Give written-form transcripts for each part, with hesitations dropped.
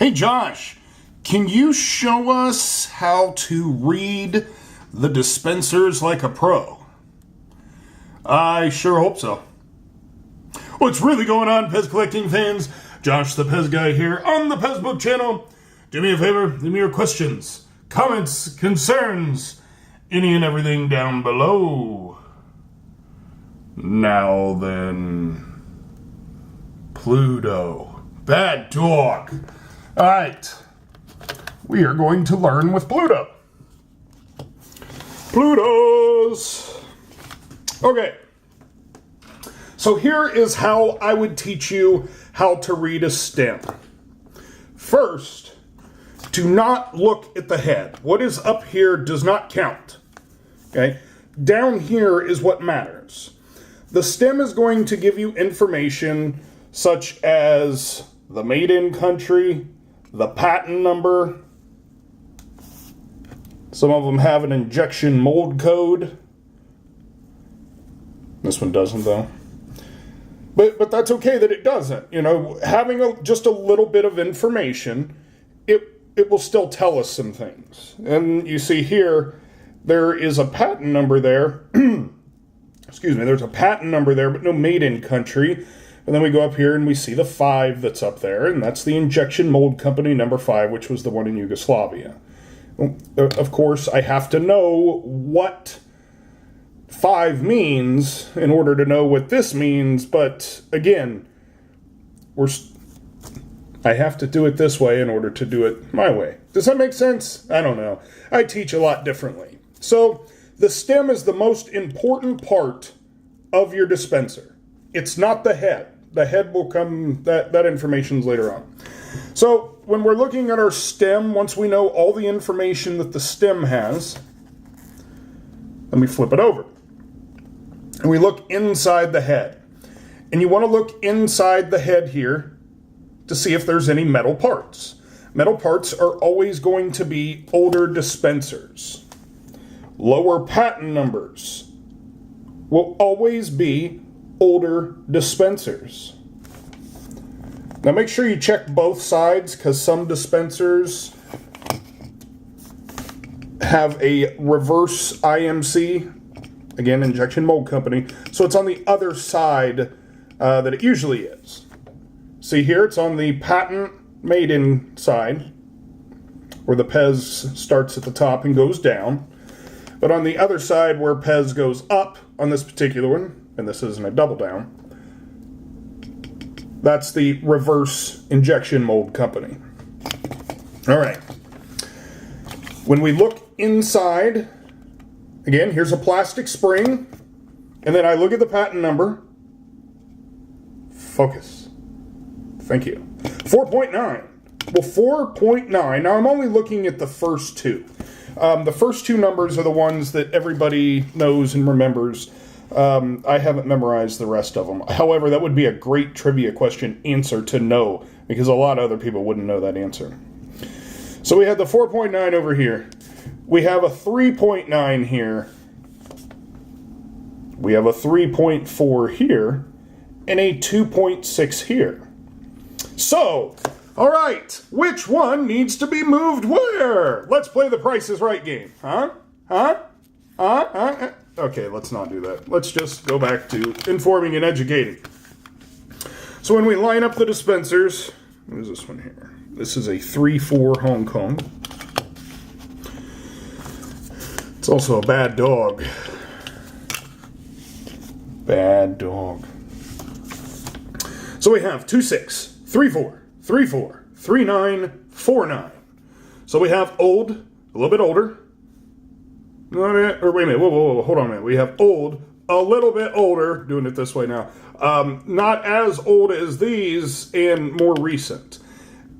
Hey Josh, can you show us how to read the dispensers like a pro? I sure hope so. What's really going on, PEZ collecting fans? Josh the PEZ guy here on the PEZ Book channel. Do me a favor, leave me your questions, comments, concerns, any and everything down below. Now then, Pluto. Bad dog. Alright, we are going to learn with Pluto. Plutos. Okay, so here is how I would teach you how to read a stem. First, do not look at the head. What is up here does not count. Okay, down here is what matters. The stem is going to give you information such as the made-in country, the patent number. Some of them have an injection mold code. This one doesn't, though. But that's okay that it doesn't. You know, having just a little bit of information, it will still tell us some things. And you see here, there is a patent number there. Excuse me, there's a patent number there, but no made-in country. And then we go up here and we see the 5 that's up there, and that's the injection mold company number 5, which was the one in Yugoslavia. Of course, I have to know what 5 means in order to know what this means, but again, I have to do it this way in order to do it my way. Does that make sense? I don't know. I teach a lot differently. So, the stem is the most important part of your dispenser. It's not the head. The head will come, that information's later on. So, when we're looking at our stem, once we know all the information that the stem has, then we flip it over. And we look inside the head. And you want to look inside the head here to see if there's any metal parts. Metal parts are always going to be older dispensers. Lower patent numbers will always be older dispensers. Now make sure you check both sides, because some dispensers have a reverse IMC, again, injection mold company, so it's on the other side that it usually is. See here, it's on the patent made-in side, where the PEZ starts at the top and goes down. But on the other side, where PEZ goes up on this particular one, and this isn't a double down, that's the reverse injection mold company. All right. When we look inside, again, here's a plastic spring, and then I look at the patent number. Focus. Thank you. 4.9. Well, 4.9. Now, I'm only looking at the first two. The first two numbers are the ones that everybody knows and remembers. I haven't memorized the rest of them. However, that would be a great trivia question answer to know, because a lot of other people wouldn't know that answer. So we have the 4.9 over here. We have a 3.9 here. We have a 3.4 here. And a 2.6 here. So, all right, which one needs to be moved where? Let's play the Price is Right game. Okay, let's not do that. Let's just go back to informing and educating. So when we line up the dispensers, what is this one here? This is a 3-4 Hong Kong. It's also a bad dog. Bad dog. So we have 2-6, 3-4, 3-4, 3-9, 4-9. So we have old, a little bit older. Or wait a minute, whoa, hold on a minute. We have old, a little bit older, doing it this way now. Not as old as these, and more recent.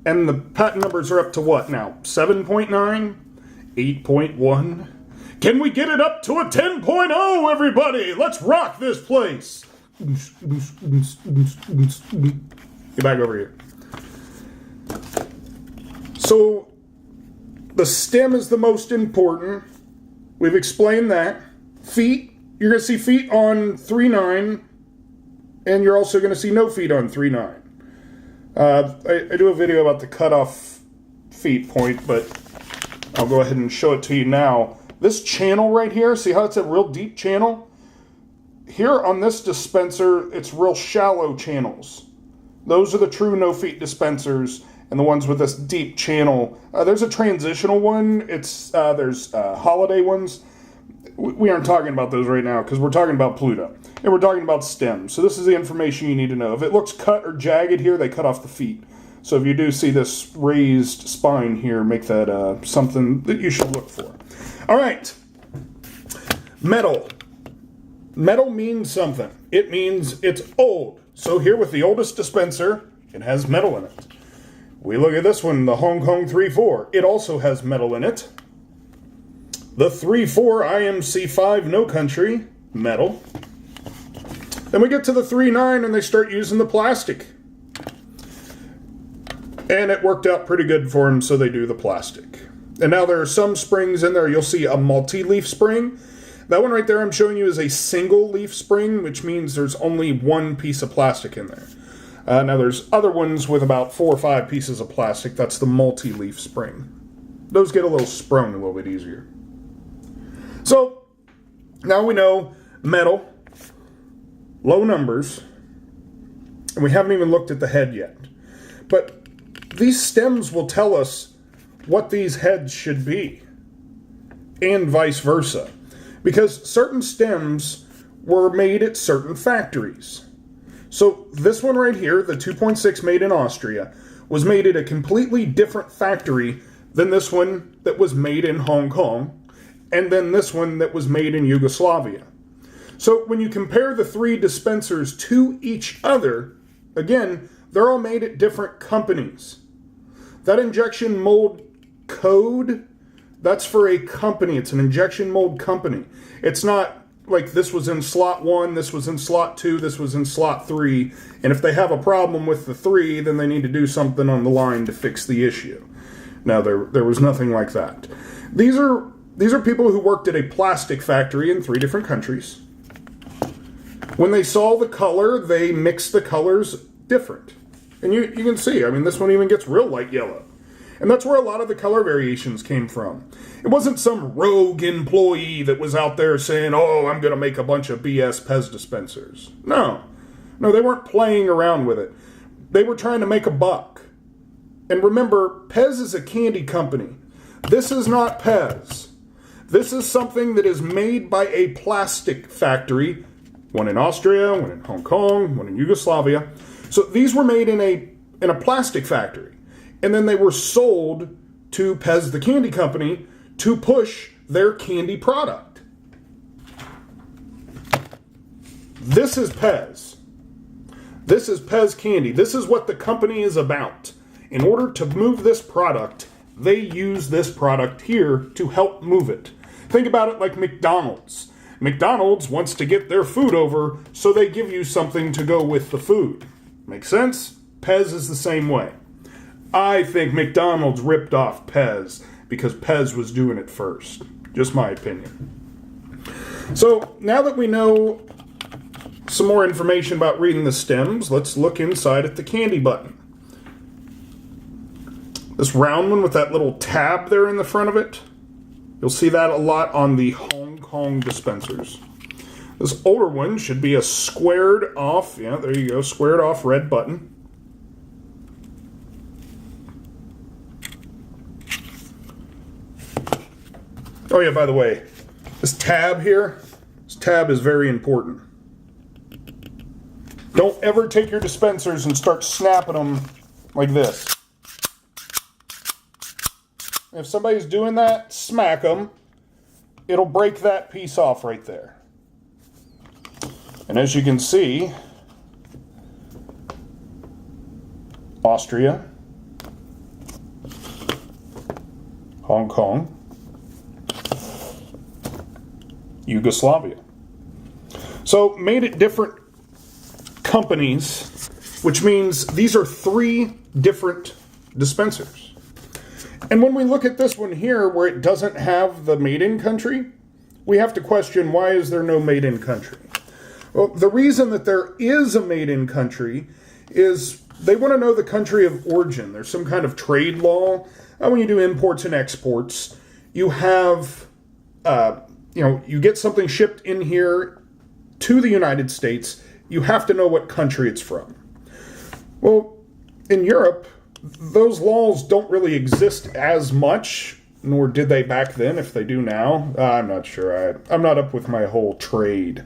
And the patent numbers are up to what now? 7.9? 8.1? Can we get it up to a 10.0, everybody? Let's rock this place. Get back over here. So, the stem is the most important. We've explained that. Feet, you're going to see feet on 3.9, and you're also going to see no feet on 3.9. I do a video about the cutoff feet point, but I'll go ahead and show it to you now. This channel right here, see how it's a real deep channel? Here on this dispenser, it's real shallow channels. Those are the true no-feet dispensers, and the ones with this deep channel. There's a transitional one. There's holiday ones. We aren't talking about those right now because we're talking about Pluto. And we're talking about stems. So this is the information you need to know. If it looks cut or jagged here, they cut off the feet. So if you do see this raised spine here, make that something that you should look for. All right. Metal. Metal means something. It means it's old. So here with the oldest dispenser, it has metal in it. We look at this one, the Hong Kong 3.4. It also has metal in it. The 3.4 IMC5 No Country, metal. Then we get to the 3.9 and they start using the plastic. And it worked out pretty good for them, so they do the plastic. And now there are some springs in there. You'll see a multi-leaf spring. That one right there I'm showing you is a single leaf spring, which means there's only one piece of plastic in there. Now there's other ones with about 4 or 5 pieces of plastic. That's the multi-leaf spring. Those get a little sprung a little bit easier. So now we know metal, low numbers, and we haven't even looked at the head yet. But these stems will tell us what these heads should be, and vice versa. Because certain stems were made at certain factories. So this one right here, the 2.6 made in Austria, was made at a completely different factory than this one that was made in Hong Kong, and then this one that was made in Yugoslavia. So when you compare the 3 dispensers to each other, again, they're all made at different companies. That injection mold code, that's for a company. It's an injection mold company. It's not like this was in slot 1, this was in slot 2, this was in slot 3. And if they have a problem with the 3, then they need to do something on the line to fix the issue. Now, there was nothing like that. These are people who worked at a plastic factory in 3 different countries. When they saw the color, they mixed the colors different. And you can see, I mean, this one even gets real light yellow. And that's where a lot of the color variations came from. It wasn't some rogue employee that was out there saying, oh, I'm going to make a bunch of BS PEZ dispensers. No, they weren't playing around with it. They were trying to make a buck. And remember, PEZ is a candy company. This is not PEZ. This is something that is made by a plastic factory. One in Austria, one in Hong Kong, one in Yugoslavia. So these were made in a plastic factory. And then they were sold to PEZ, the candy company, to push their candy product. This is PEZ. This is PEZ Candy. This is what the company is about. In order to move this product, they use this product here to help move it. Think about it like McDonald's. McDonald's wants to get their food over, so they give you something to go with the food. Make sense? PEZ is the same way. I think McDonald's ripped off PEZ because PEZ was doing it first. Just my opinion. So now that we know some more information about reading the stems, let's look inside at the candy button. This round one with that little tab there in the front of it, you'll see that a lot on the Hong Kong dispensers. This older one should be a squared off, yeah, there you go, squared off red button. Oh yeah, by the way, this tab here, this tab is very important. Don't ever take your dispensers and start snapping them like this. If somebody's doing that, smack them. It'll break that piece off right there. And as you can see, Austria, Hong Kong, Yugoslavia. So made at different companies, which means these are 3 different dispensers. And when we look at this one here where it doesn't have the made in country, we have to question, why is there no made in country? Well, the reason that there is a made in country is they want to know the country of origin. There's some kind of trade law. When you do imports and exports, you have, you get something shipped in here to the United States, you have to know what country it's from. Well, in Europe, those laws don't really exist as much, nor did they back then, if they do now. I'm not sure. I'm not up with my whole trade.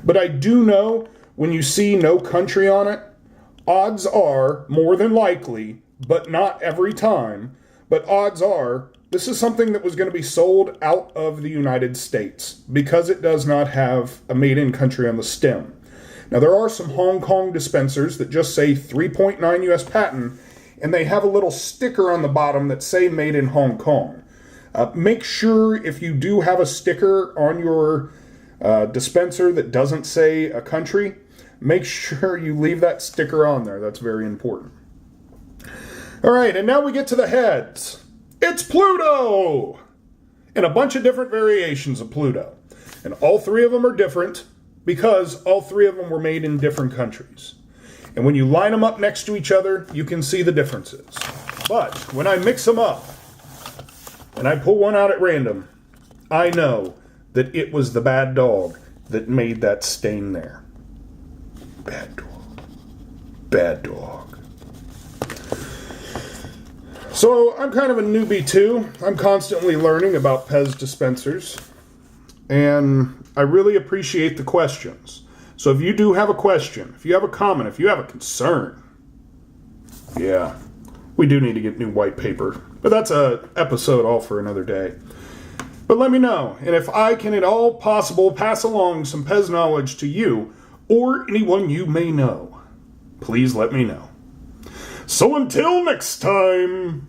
But I do know when you see no country on it, odds are, more than likely, but not every time, but odds are, this is something that was going to be sold out of the United States because it does not have a made-in country on the stem. Now, there are some Hong Kong dispensers that just say 3.9 U.S. patent, and they have a little sticker on the bottom that say made in Hong Kong. Make sure if you do have a sticker on your dispenser that doesn't say a country, make sure you leave that sticker on there. That's very important. All right, and now we get to the heads. It's Pluto! And a bunch of different variations of Pluto. And all three of them are different because all three of them were made in different countries. And when you line them up next to each other, you can see the differences. But when I mix them up, and I pull one out at random, I know that it was the bad dog that made that stain there. Bad dog. Bad dog. So I'm kind of a newbie too. I'm constantly learning about PEZ dispensers. And I really appreciate the questions. So if you do have a question, if you have a comment, if you have a concern, yeah, we do need to get new white paper. But that's a episode all for another day. But let me know. And if I can at all possible pass along some PEZ knowledge to you or anyone you may know, please let me know. So until next time...